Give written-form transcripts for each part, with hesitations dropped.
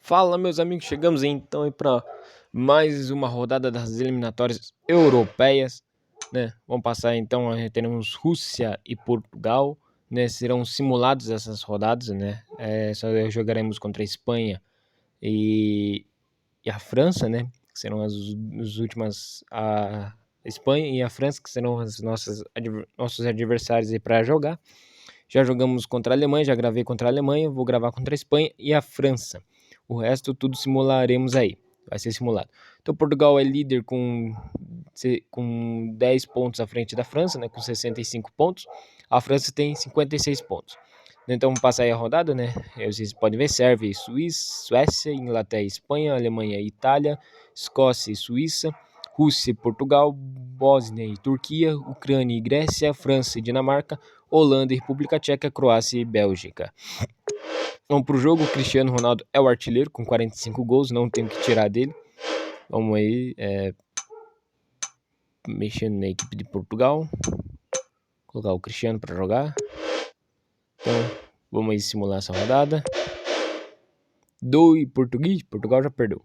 Fala, meus amigos, chegamos então para mais uma rodada das eliminatórias europeias, né? Vamos passar então, teremos Rússia e Portugal, né? Serão simulados essas rodadas, né? Só jogaremos contra a Espanha e a França, né? Que serão as últimas, a Espanha e a França, que serão os nossos adversários aí para jogar. Já jogamos contra a Alemanha, já gravei contra a Alemanha, vou gravar contra a Espanha e a França. O resto tudo simularemos aí, vai ser simulado. Então Portugal é líder com 10 pontos à frente da França, né, com 65 pontos. A França tem 56 pontos. Então vamos passar aí a rodada, né? Vocês podem ver: Sérvia e Suécia, Inglaterra e Espanha, Alemanha e Itália, Escócia e Suíça, Rússia e Portugal, Bósnia e Turquia, Ucrânia e Grécia, França e Dinamarca, Holanda e República Tcheca, Croácia e Bélgica. Vamos pro jogo. O Cristiano Ronaldo é o artilheiro com 45 gols, não tem o que tirar dele. Vamos aí, mexendo na equipe de Portugal. Colocar o Cristiano para jogar. Então, vamos aí simular essa rodada. Do português, Portugal já perdeu.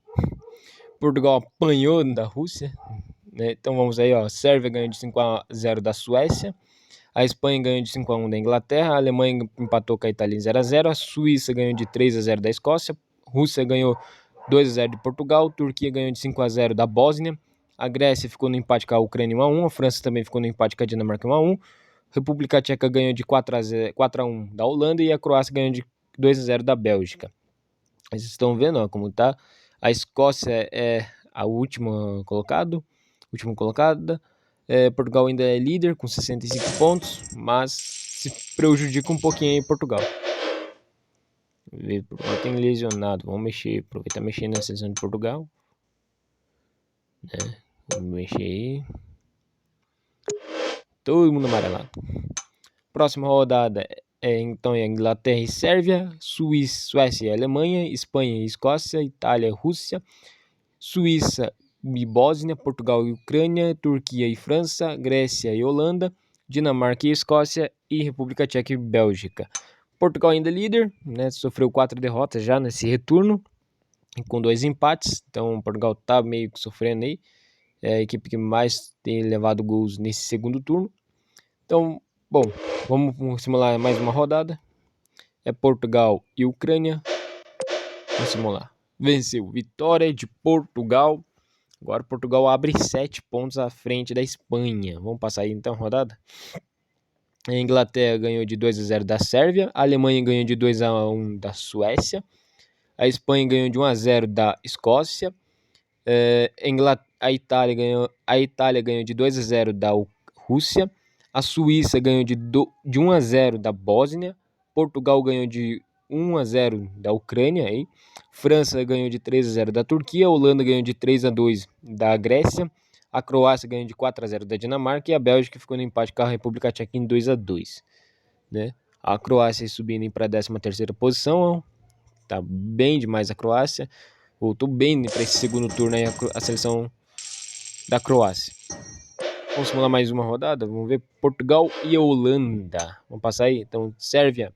Portugal apanhou da Rússia, né? Então vamos aí, ó. Sérvia ganhou de 5-0 da Suécia. A Espanha ganhou de 5-1 da Inglaterra. A Alemanha empatou com a Itália em 0-0. A Suíça ganhou de 3-0 da Escócia. A Rússia ganhou 2-0 de Portugal. A Turquia ganhou de 5-0 da Bósnia. A Grécia ficou no empate com a Ucrânia 1-1. A França também ficou no empate com a Dinamarca 1-1. A República Tcheca ganhou de 4-1 da Holanda. E a Croácia ganhou de 2-0 da Bélgica. Vocês estão vendo, ó, como tá. A Escócia é a última colocada. Portugal ainda é líder com 65 pontos, mas se prejudica um pouquinho aí Portugal. Portugal tem lesionado. Vamos aproveitar mexer na seleção de Portugal. Vamos mexer aí. Todo mundo amarelado. Próxima rodada então é Inglaterra e Sérvia, Suécia e Alemanha, Espanha e Escócia, Itália e Rússia, Suíça e Bósnia, Portugal e Ucrânia, Turquia e França, Grécia e Holanda, Dinamarca e Escócia e República Tcheca e Bélgica. Portugal ainda líder, né? Sofreu 4 derrotas já nesse retorno, com 2 empates. Então Portugal tá meio que sofrendo aí. É a equipe que mais tem levado gols nesse segundo turno. Então, bom, vamos simular mais uma rodada. É Portugal e Ucrânia. Vamos simular. Venceu. Vitória de Portugal. Agora Portugal abre 7 pontos à frente da Espanha. Vamos passar aí então a rodada. A Inglaterra ganhou de 2-0 da Sérvia. A Alemanha ganhou de 2-1 da Suécia. A Espanha ganhou de 1-0 da Escócia. A Itália ganhou de 2-0 da Rússia. A Suíça ganhou de 1-0 da Bósnia. Portugal ganhou de 1-0 da Ucrânia. Aí. França ganhou de 3-0 da Turquia. A Holanda ganhou de 3-2 da Grécia. A Croácia ganhou de 4-0 da Dinamarca. E a Bélgica ficou no empate com a República Tcheca em 2-2. Né? A Croácia subindo para a 13ª posição. Tá bem demais a Croácia. Voltou bem para esse segundo turno aí a seleção da Croácia. Vamos simular mais uma rodada. Vamos ver Portugal e Holanda. Vamos passar aí. Então, Sérvia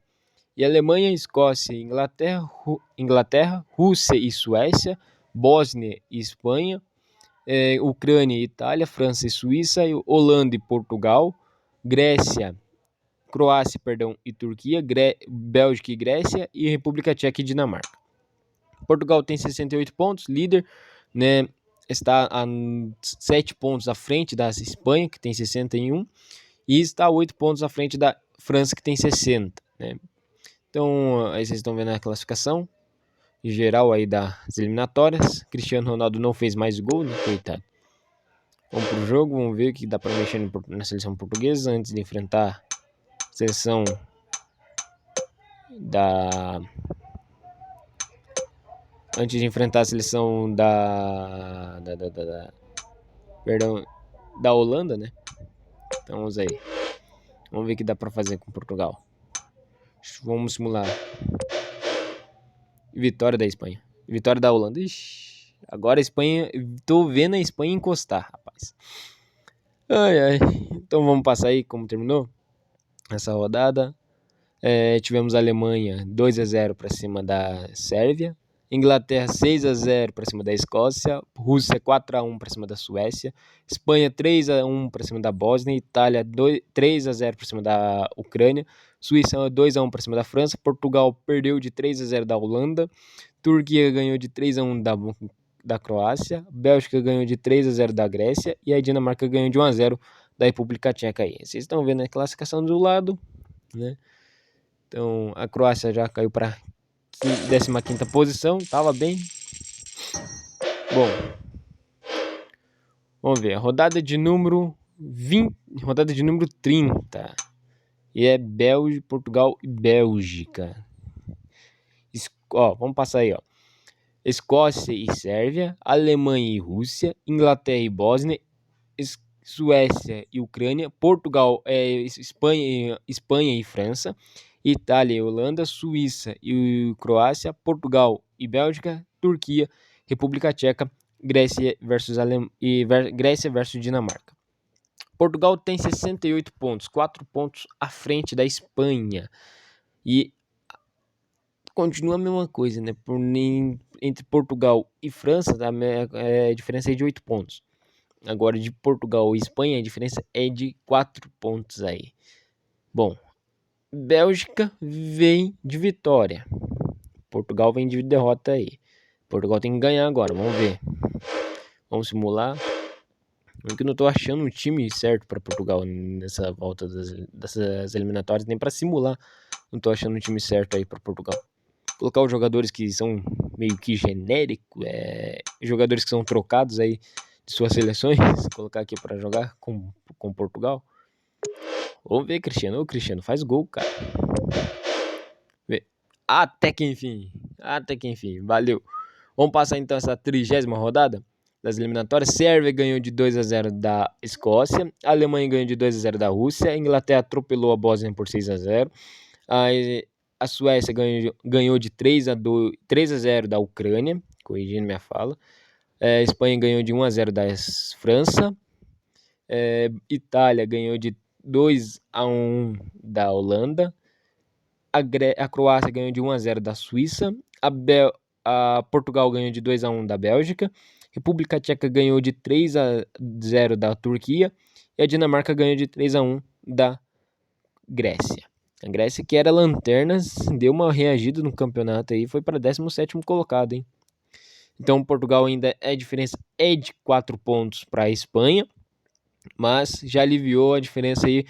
e Alemanha, Escócia e Inglaterra, Rússia e Suécia, Bósnia e Espanha, Ucrânia e Itália, França e Suíça, Holanda e Portugal, Croácia e Turquia, Bélgica e Grécia e República Tcheca e Dinamarca. Portugal tem 68 pontos, líder, né? Está a 7 pontos à frente da Espanha, que tem 61, e está a 8 pontos à frente da França, que tem 60. Né? Então, aí vocês estão vendo a classificação geral aí das eliminatórias. Cristiano Ronaldo não fez mais gol, né? Coitado. Vamos pro jogo, vamos ver o que dá para mexer na seleção portuguesa antes de enfrentar a seleção da Holanda, né? Então vamos aí. Vamos ver o que dá para fazer com Portugal. Vamos simular. Vitória da Espanha. Vitória da Holanda. Ixi, agora a Espanha. Tô vendo a Espanha encostar, rapaz. Ai. Então vamos passar aí como terminou essa rodada. Tivemos a Alemanha 2-0 para cima da Sérvia. Inglaterra 6-0 para cima da Escócia, Rússia 4-1 para cima da Suécia, Espanha 3-1 para cima da Bósnia, Itália 3-0 para cima da Ucrânia, Suíça 2-1 para cima da França, Portugal perdeu de 3-0 da Holanda, Turquia ganhou de 3-1 da Croácia, Bélgica ganhou de 3-0 da Grécia e a Dinamarca ganhou de 1-0 da República Tcheca aí. Vocês estão vendo a classificação do lado, né? Então a Croácia já caiu para 15ª posição, tava bem. Bom, vamos ver, rodada de número 30. E é Portugal e Bélgica. Vamos passar aí, ó. Escócia e Sérvia, Alemanha e Rússia, Inglaterra e Bósnia, Suécia e Ucrânia, Portugal, Espanha e França, Itália e Holanda, Suíça e Croácia, Portugal e Bélgica, Turquia, República Tcheca, Grécia versus Dinamarca. Portugal tem 68 pontos, 4 pontos à frente da Espanha. E continua a mesma coisa, né? Entre Portugal e França, a diferença é de 8 pontos. Agora, de Portugal e Espanha, a diferença é de 4 pontos aí. Bom, Bélgica vem de vitória. Portugal vem de derrota aí. Portugal tem que ganhar agora, vamos ver. Vamos simular. Eu que não tô achando um time certo para Portugal nessa volta dessas eliminatórias, nem para simular. Não tô achando um time certo aí para Portugal. Colocar os jogadores que são meio que genéricos, jogadores que são trocados aí de suas seleções, colocar aqui para jogar com Portugal. Vamos ver, Cristiano. Ô, Cristiano, faz gol, cara. Até que enfim. Valeu. Vamos passar então essa 30ª rodada das eliminatórias. Sérvia ganhou de 2-0 da Escócia. A Alemanha ganhou de 2-0 da Rússia. A Inglaterra atropelou a Bósnia por 6-0. A Suécia ganhou de 3-0 da Ucrânia. Corrigindo minha fala. A Espanha ganhou de 1-0 da França. Itália ganhou de 2-1 da Holanda. A Croácia ganhou de 1-0 da Suíça. A Portugal ganhou de 2-1 da Bélgica. República Tcheca ganhou de 3-0 da Turquia. E a Dinamarca ganhou de 3-1 da Grécia. A Grécia, que era lanternas, deu uma reagida no campeonato aí, foi para 17º colocado, hein? Então Portugal ainda a diferença é de 4 pontos para a Espanha, mas já aliviou a diferença aí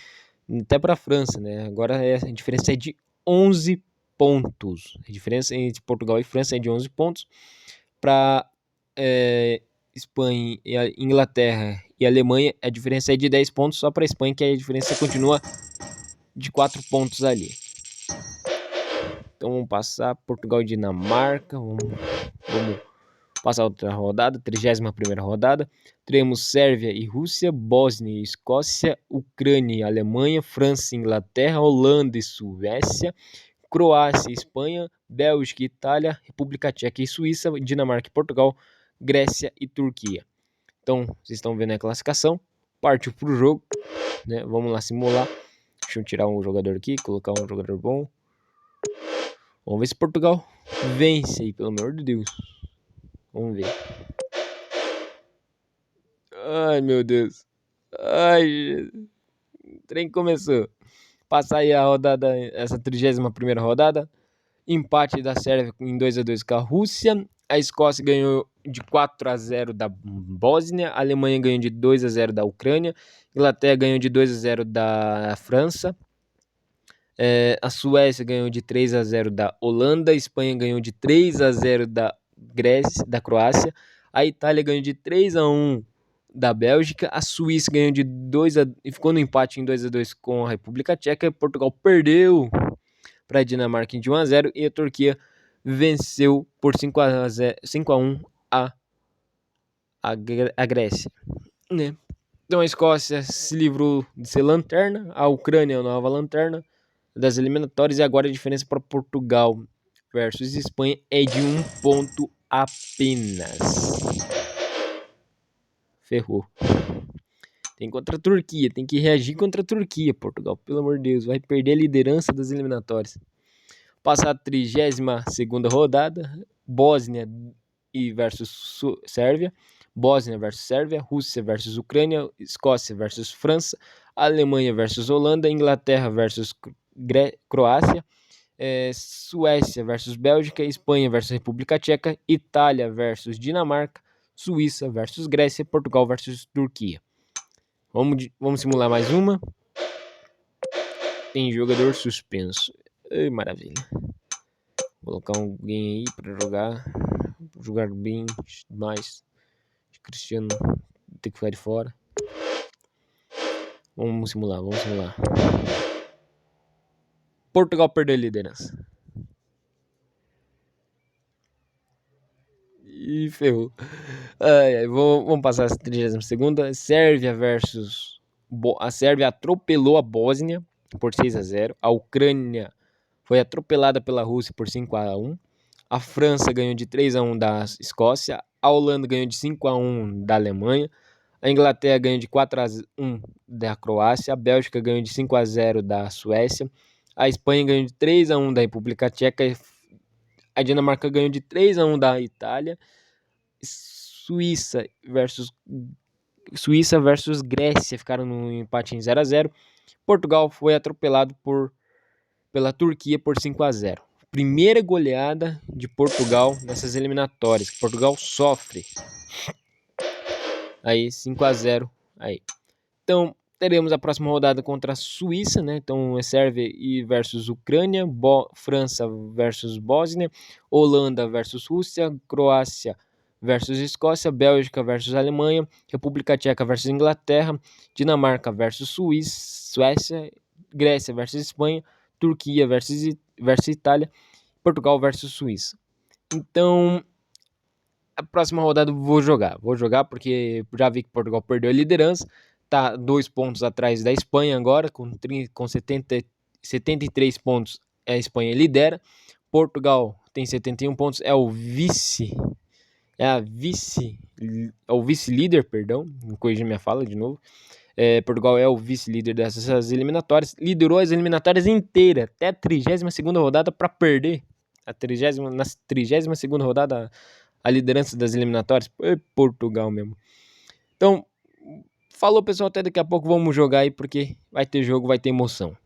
até para a França, né? Agora a diferença é de 11 pontos. A diferença entre Portugal e França é de 11 pontos. Para Espanha, Inglaterra e Alemanha, a diferença é de 10 pontos. Só para a Espanha que a diferença continua de 4 pontos ali. Então vamos passar Portugal e Dinamarca. Vamos passar outra rodada, 31ª rodada. Teremos Sérvia e Rússia, Bósnia e Escócia, Ucrânia e Alemanha, França e Inglaterra, Holanda e Suécia, Croácia e Espanha, Bélgica e Itália, República Tcheca e Suíça, Dinamarca e Portugal, Grécia e Turquia. Então, vocês estão vendo a classificação. Partiu pro jogo, né? Vamos lá simular. Deixa eu tirar um jogador aqui, colocar um jogador bom. Vamos ver se Portugal vence aí, pelo amor de Deus. Vamos ver. Ai, meu Deus. Ai, o trem começou. Passar aí a rodada, essa 31ª rodada. Empate da Sérvia em 2-2 com a Rússia. A Escócia ganhou de 4-0 da Bósnia. A Alemanha ganhou de 2-0 da Ucrânia. A Inglaterra ganhou de 2-0 da França. A Suécia ganhou de 3-0 da Holanda. A Espanha ganhou de 3-0 da Croácia. A Itália ganhou de 3-1 da Bélgica. A Suíça ganhou de 2-2 e ficou no empate em 2-2 com a República Tcheca. Portugal perdeu para a Dinamarca de 1-0 e a Turquia venceu por 5-1 a Grécia, né? Então a Escócia se livrou de ser lanterna, a Ucrânia é a nova lanterna das eliminatórias e agora a diferença para Portugal versus Espanha é de 1 ponto apenas. Ferrou. Tem contra a Turquia, tem que reagir contra a Turquia, Portugal, pelo amor de Deus, vai perder a liderança das eliminatórias. Passar a 32ª rodada, Bósnia versus Sérvia, Bósnia versus Sérvia, Rússia versus Ucrânia, Escócia versus França, Alemanha versus Holanda, Inglaterra versus Croácia, Suécia versus Bélgica, Espanha versus República Tcheca, Itália versus Dinamarca, Suíça versus Grécia, Portugal versus Turquia. Vamos simular mais uma. Tem jogador suspenso. Ai, maravilha. Vou colocar alguém aí para jogar bem mais. Cristiano tem que ficar de fora. Vamos simular. Portugal perdeu a liderança. Ih, ferrou. Vamos passar essa 32ª. Sérvia versus... A Sérvia atropelou a Bósnia por 6-0. A Ucrânia foi atropelada pela Rússia por 5-1. A França ganhou de 3-1 da Escócia. A Holanda ganhou de 5-1 da Alemanha. A Inglaterra ganhou de 4-1 da Croácia. A Bélgica ganhou de 5-0 da Suécia. A Espanha ganhou de 3-1 da República Tcheca. A Dinamarca ganhou de 3-1 da Itália. Suíça versus Grécia ficaram no empate em 0-0. Portugal foi atropelado pela Turquia por 5-0. Primeira goleada de Portugal nessas eliminatórias. Portugal sofre. Aí 5-0. Aí. Então teremos a próxima rodada contra a Suíça, né? Então é Sérvia versus Ucrânia, França versus Bósnia, Holanda versus Rússia, Croácia versus Escócia, Bélgica versus Alemanha, República Tcheca versus Inglaterra, Dinamarca versus Suécia, Grécia versus Espanha, Turquia versus Itália, Portugal versus Suíça. Então, a próxima rodada eu vou jogar porque já vi que Portugal perdeu a liderança, tá 2 pontos atrás da Espanha agora, com 73 pontos, a Espanha lidera. Portugal tem 71 pontos, é o vice-líder, perdão, corrigi minha fala de novo. Portugal é o vice-líder dessas eliminatórias, liderou as eliminatórias inteiras, até a 32ª rodada para perder. Na 32ª rodada, a liderança das eliminatórias, Portugal mesmo. Então, falou pessoal, até daqui a pouco vamos jogar aí, porque vai ter jogo, vai ter emoção.